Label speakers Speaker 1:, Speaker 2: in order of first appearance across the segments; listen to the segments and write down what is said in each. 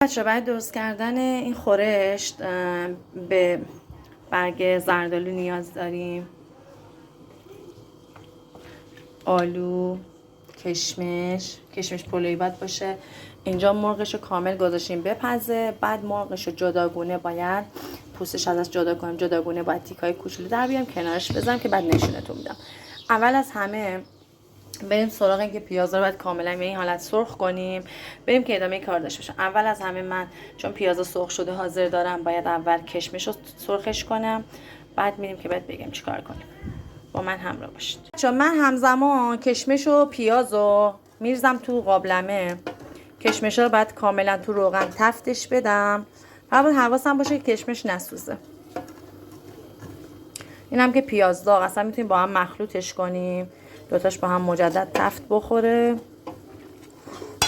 Speaker 1: بچه برای درست کردن این خورشت به برگ زردآلو نیاز داریم، آلو، کشمش پلویی باید باشه. اینجا مرغش رو کامل گذاشتیم بپزه. بعد مرغش رو جداگونه باید پوستش ازش جدا کنیم، جداگونه باید تیکای کوچولو در بیارم کنارش بذارم که بعد نشونتون میدم. اول از همه بریم سراغ اینکه پیاز رو باید کاملا به این حالت سرخ کنیم، بریم که ادامه کار داشته باشم. اول از همه من چون پیاز سرخ شده حاضر دارم، باید اول کشمش رو سرخش کنم، بعد میریم که بعد بگم چیکار کنیم. با من همراه باشید. چون من همزمان کشمش و پیاز رو میریزم تو قابلمه. کشمش رو بعد کاملا تو روغن تفتش بدم. اول حواسم باشه که کشمش نسوزه. اینم که پیاز داغ، اصلا میتونیم با هم مخلوطش کنیم، دوتاش با هم مجدد تفت بخوره.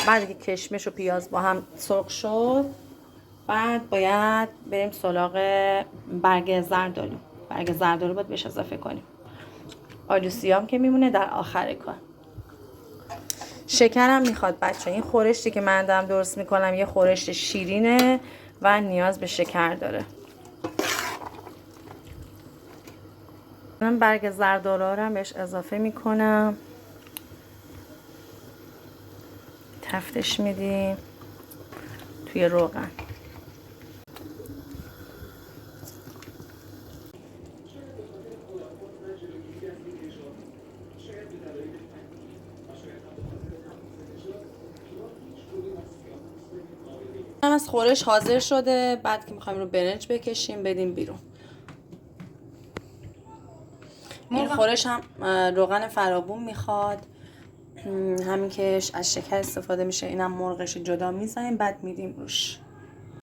Speaker 1: بعد که کشمش و پیاز با هم سرخ شد، بعد باید بریم سراغ برگ زردآلو. برگ زردآلو باید بهش اضافه کنیم. آلو سیام که میمونه در آخر کار. شکرم میخواد بچه. این خورشتی که من دارم درست میکنم یه خورشت شیرینه و نیاز به شکر داره. من برگ زردآلو رو بهش اضافه میکنم، تفتش میدیم توی روغن. هم از خورش حاضر شده. بعد که میخوایم رو برنج بکشیم بدیم بیرون. این خورش هم روغن فراوون میخواد، همین که از شکر استفاده میشه. اینم مرغش جدا میزنیم بعد میدیم روش.